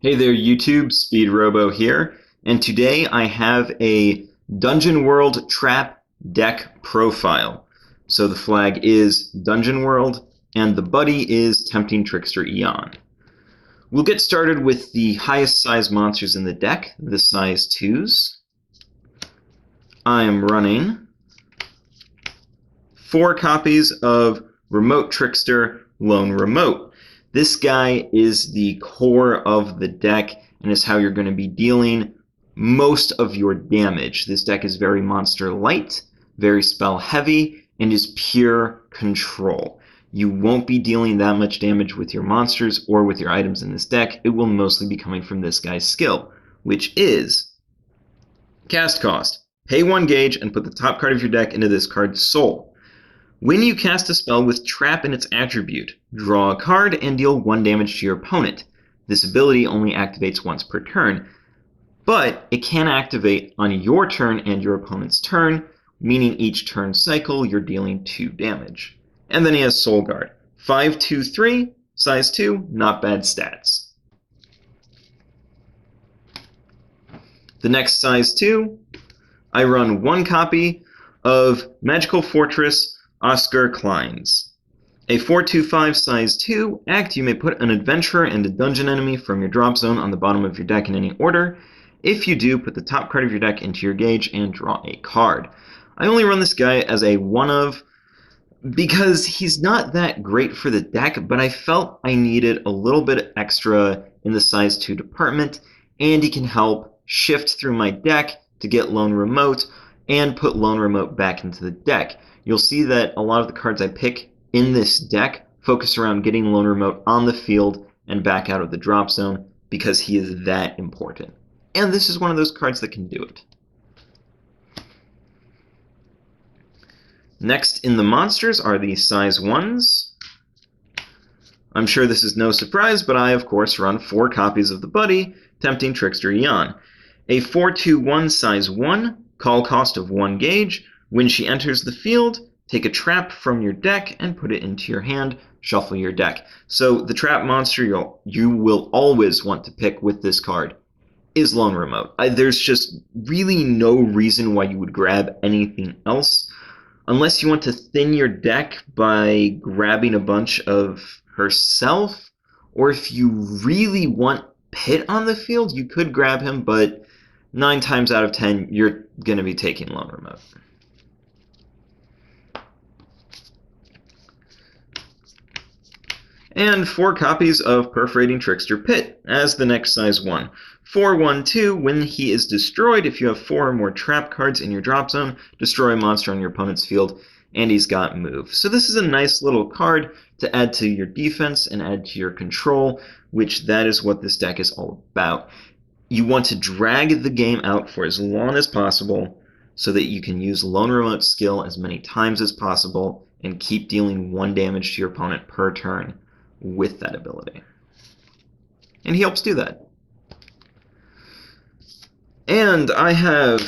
Hey there YouTube, Speedrobo here, and today I have a Dungeon World Trap deck profile. So the flag is Dungeon World, and the buddy is Tempting Trickster Eon. We'll get started with the highest size monsters in the deck, the size 2s. I am running 4 copies of Remote Trickster Lone Remote. This guy is the core of the deck and is how you're going to be dealing most of your damage. This deck is very monster light, very spell heavy, and is pure control. You won't be dealing that much damage with your monsters or with your items in this deck. It will mostly be coming from this guy's skill, which is cast cost. Pay 1 gauge and put the top card of your deck into this card's soul. When you cast a spell with Trap in its attribute, draw a card and deal 1 damage to your opponent. This ability only activates once per turn, but it can activate on your turn and your opponent's turn, meaning each turn cycle you're dealing 2 damage. And then he has Soul Guard. 5/2/3, size 2, not bad stats. The next size 2, I run 1 copy of Magical Fortress Oscar Klein's. A 4/2/5 size 2 act, you may put an adventurer and a dungeon enemy from your drop zone on the bottom of your deck in any order. If you do, put the top card of your deck into your gauge and draw a card. I only run this guy as a 1-of because he's not that great for the deck, but I felt I needed a little bit extra in the size 2 department, and he can help shift through my deck to get Lone Remote and put Lone Remote back into the deck. You'll see that a lot of the cards I pick in this deck focus around getting Lone Remote on the field and back out of the drop zone because he is that important. And this is one of those cards that can do it. Next in the monsters are the size 1s. I'm sure this is no surprise, but I of course run 4 copies of the buddy, Tempting Trickster Eon. A 4/2/1 size 1, call cost of 1 gauge. When she enters the field, take a trap from your deck and put it into your hand, shuffle your deck. So the trap monster you will always want to pick with this card is Lone Remote. There's just really no reason why you would grab anything else, unless you want to thin your deck by grabbing a bunch of herself, or if you really want Pit on the field, you could grab him, but 9 times out of 10, you're going to be taking Lone Remote. And 4 copies of Perforating Trickster Pit as the next size 1. 4/1/2, when he is destroyed, if you have 4 or more trap cards in your drop zone, destroy a monster on your opponent's field, and he's got move. So this is a nice little card to add to your defense and add to your control, which that is what this deck is all about. You want to drag the game out for as long as possible so that you can use Lone Remote's skill as many times as possible and keep dealing 1 damage to your opponent per turn with that ability. And he helps do that. And I have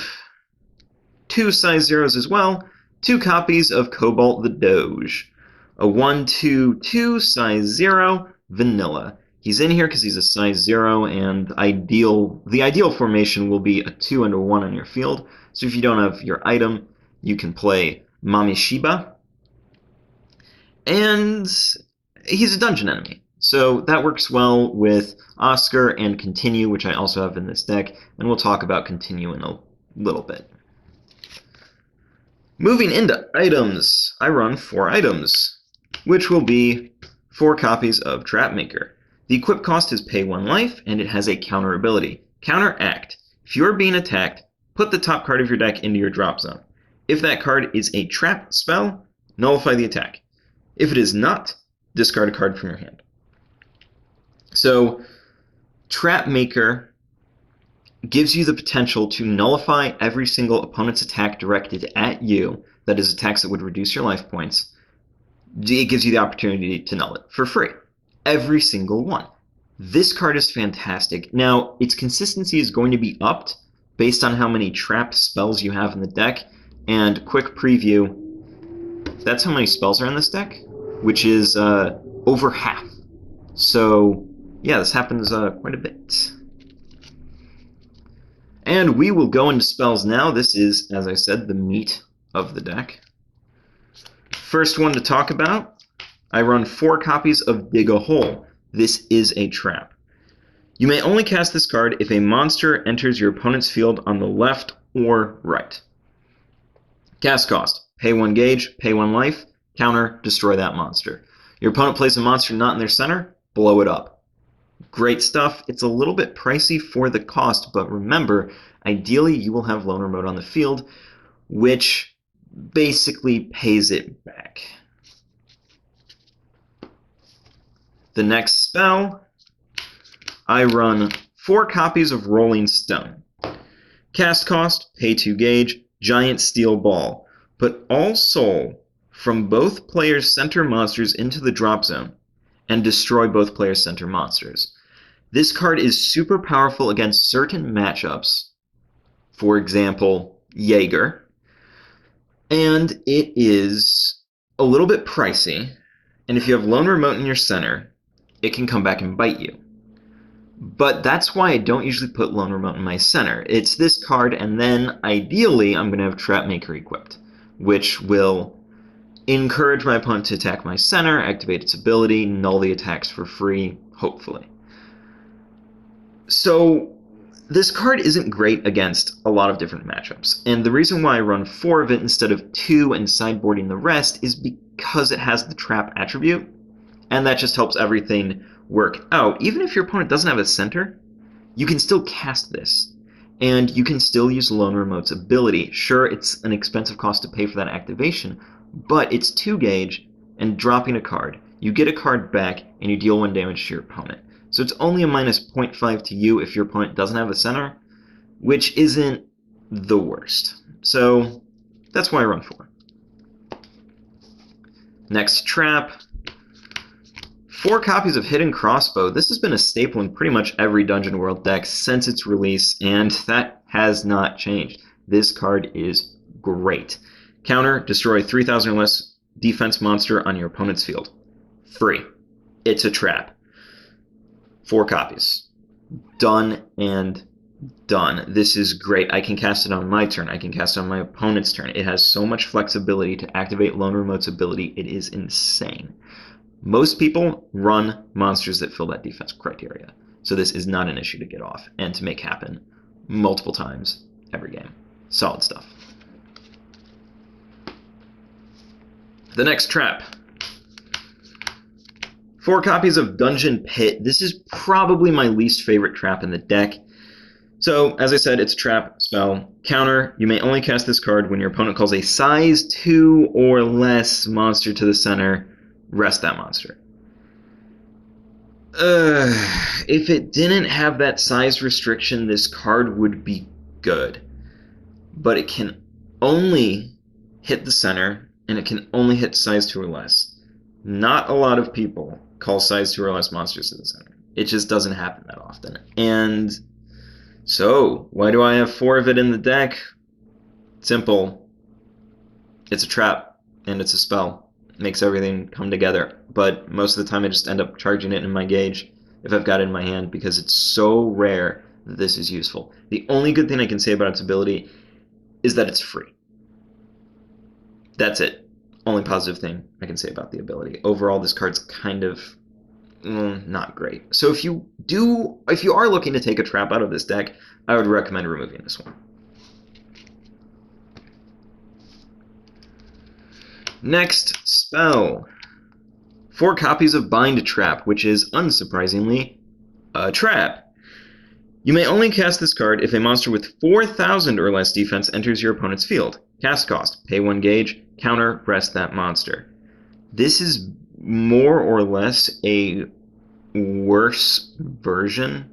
2 size 0s as well, 2 copies of Cobalt the Doge. A 1/2/2 size 0, Vanilla. He's in here because he's a size 0, and the ideal formation will be a 2 and a 1 on your field. So if you don't have your item, you can play Mami Shiba. And he's a dungeon enemy, so that works well with Oscar and Continue, which I also have in this deck, and we'll talk about Continue in a little bit. Moving into items, I run 4 items, which will be 4 copies of Trapmaker. The equip cost is pay 1 life, and it has a counter ability. Counteract. If you are being attacked, put the top card of your deck into your drop zone. If that card is a trap spell, nullify the attack. If it is not, discard a card from your hand. So, Trapmaker gives you the potential to nullify every single opponent's attack directed at you, that is attacks that would reduce your life points. It gives you the opportunity to null it for free. Every single one. This card is fantastic. Now, its consistency is going to be upped based on how many trap spells you have in the deck, and quick preview, that's how many spells are in this deck, which is over half. So Yeah, this happens quite a bit. And we will go into spells now. This is, as I said, the meat of the deck. First one to talk about, I run 4 copies of Dig a Hole. This is a trap. You may only cast this card if a monster enters your opponent's field on the left or right. Cast cost, pay 1 gauge, pay 1 life, counter, destroy that monster. Your opponent plays a monster not in their center, blow it up. Great stuff. It's a little bit pricey for the cost, but remember, ideally you will have lone remote on the field, which basically pays it back. The next spell, I run 4 copies of Rolling Stone. Cast cost, pay 2 gauge, Giant Steel Ball. Put all soul from both players' center monsters into the drop zone and destroy both players' center monsters. This card is super powerful against certain matchups, for example, Jaeger, and it is a little bit pricey, and if you have lone remote in your center, it can come back and bite you. But that's why I don't usually put lone remote in my center. It's this card, and then ideally I'm going to have Trap Maker equipped, which will encourage my opponent to attack my center, activate its ability, null the attacks for free, hopefully. So this card isn't great against a lot of different matchups, and the reason why I run 4 of it instead of 2 and sideboarding the rest is because it has the trap attribute, and that just helps everything work out. Even if your opponent doesn't have a center, you can still cast this, and you can still use Lone Remote's ability. Sure, it's an expensive cost to pay for that activation, but it's 2 gauge, and dropping a card. You get a card back, and you deal 1 damage to your opponent. So it's only a minus 0.5 to you if your opponent doesn't have a center, which isn't the worst. So that's why I run 4. Next trap. 4 copies of Hidden Crossbow. This has been a staple in pretty much every Dungeon World deck since its release, and that has not changed. This card is great. Counter, destroy 3,000 or less defense monster on your opponent's field. Free. It's a trap. 4 copies. Done and done. This is great. I can cast it on my turn. I can cast it on my opponent's turn. It has so much flexibility to activate Lone Remote's ability. It is insane. Most people run monsters that fill that defense criteria, so this is not an issue to get off and to make happen multiple times every game. Solid stuff. The next trap. 4 copies of Dungeon Pit. This is probably my least favorite trap in the deck. So, as I said, it's a trap spell. Counter, you may only cast this card when your opponent calls a size 2 or less monster to the center. Rest that monster. If it didn't have that size restriction, this card would be good. But it can only hit the center, and it can only hit size 2 or less. Not a lot of people call size 2 or less monsters to the center. It just doesn't happen that often. And so, why do I have 4 of it in the deck? Simple. It's a trap, and it's a spell. It makes everything come together. But most of the time I just end up charging it in my gauge if I've got it in my hand, because it's so rare that this is useful. The only good thing I can say about its ability is that it's free. That's it. Only positive thing I can say about the ability. Overall, this card's kind of not great. So if you are looking to take a trap out of this deck, I would recommend removing this one. Next spell. 4 copies of Bind Trap, which is, unsurprisingly, a trap. You may only cast this card if a monster with 4,000 or less defense enters your opponent's field. Cast cost, pay 1 gauge, counter, rest that monster. This is more or less a worse version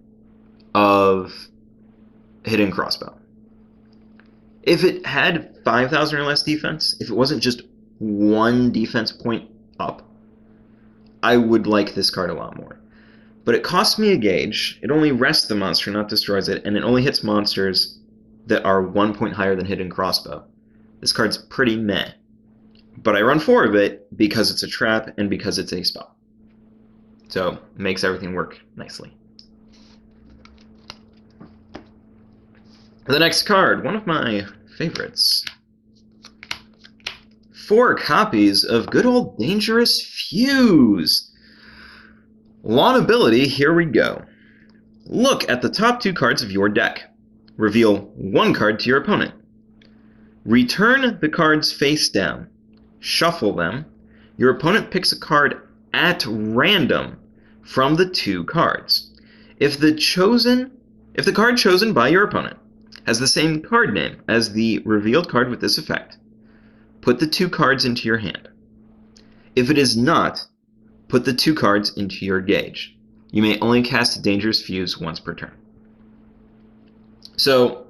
of Hidden Crossbow. If it had 5,000 or less defense, if it wasn't just 1 defense point up, I would like this card a lot more. But it costs me a gauge, it only rests the monster, not destroys it, and it only hits monsters that are 1 point higher than Hidden Crossbow. This card's pretty meh. But I run 4 of it because it's a trap and because it's a spell. So it makes everything work nicely. The next card, one of my favorites. 4 copies of good old Dangerous Fuse. Lawn ability, here we go. Look at the top 2 cards of your deck. Reveal 1 card to your opponent. Return the cards face down. Shuffle them. Your opponent picks a card at random from the 2 cards. If the card chosen by your opponent has the same card name as the revealed card with this effect, put the 2 cards into your hand. If it is not, put the 2 cards into your gauge. You may only cast a Dangerous Fuse once per turn. So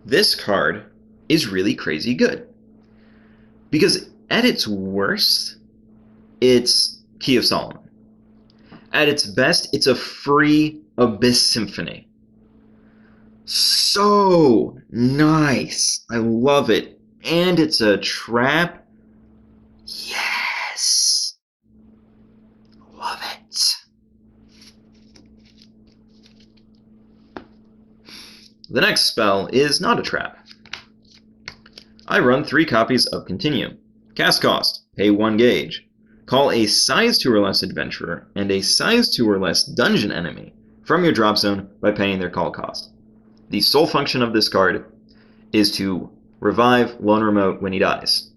this card is really crazy good. Because at its worst, it's Key of Solomon. At its best, it's a free Abyss Symphony. So nice. I love it. And it's a trap. Yes. Love it. The next spell is not a trap. I run 3 copies of Continue. Cast cost, pay 1 gauge. Call a size 2 or less adventurer and a size 2 or less dungeon enemy from your drop zone by paying their call cost. The sole function of this card is to revive Lone Remote when he dies.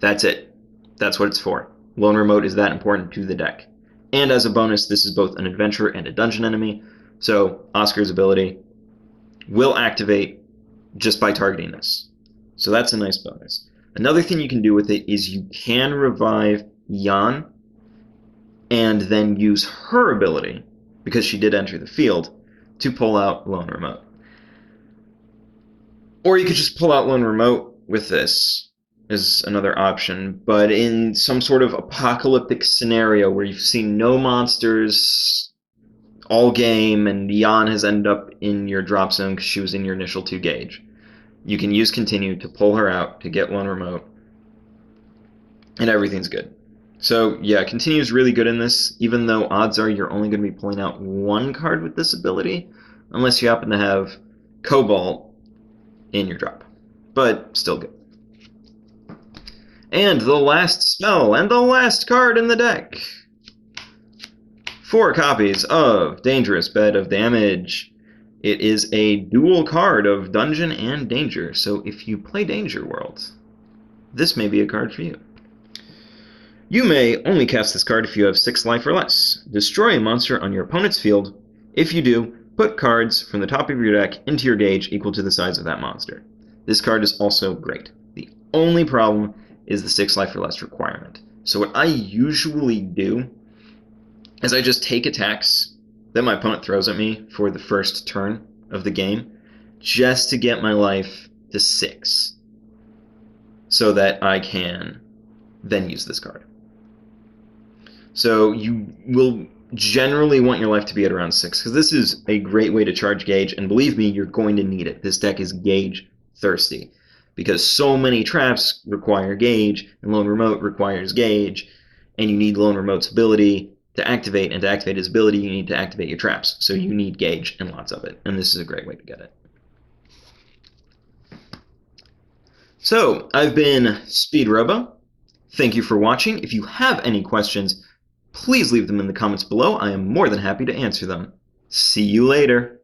That's it. That's what it's for. Lone Remote is that important to the deck. And as a bonus, this is both an adventurer and a dungeon enemy, so Oscar's ability will activate just by targeting this. So that's a nice bonus. Another thing you can do with it is you can revive Jan and then use her ability, because she did enter the field, to pull out Lone Remote. Or you could just pull out Lone Remote with this, is another option. But in some sort of apocalyptic scenario where you've seen no monsters all game and Jan has ended up in your drop zone because she was in your initial 2 gauge, you can use Continue to pull her out to get Lone Remote, and everything's good. So yeah, Continue is really good in this, even though odds are you're only going to be pulling out 1 card with this ability, unless you happen to have Cobalt in your drop. But still good. And the last spell, and the last card in the deck. 4 copies of Dangerous Bed of Damage. It is a dual card of Dungeon and Danger, so if you play Danger World, this may be a card for you. You may only cast this card if you have 6 life or less. Destroy a monster on your opponent's field. If you do, put cards from the top of your deck into your gauge equal to the size of that monster. This card is also great. The only problem is the 6 life or less requirement. So what I usually do is I just take attacks that my opponent throws at me for the first turn of the game, just to get my life to 6, so that I can then use this card. So you will generally want your life to be at around 6, because this is a great way to charge gauge, and believe me, you're going to need it. This deck is gauge thirsty, because so many traps require gauge, and Lone Remote requires gauge, and you need Lone Remote's ability to activate, and to activate his ability, you need to activate your traps. So you need gauge and lots of it, and this is a great way to get it. So, I've been Speedrobo. Thank you for watching. If you have any questions, please leave them in the comments below. I am more than happy to answer them. See you later.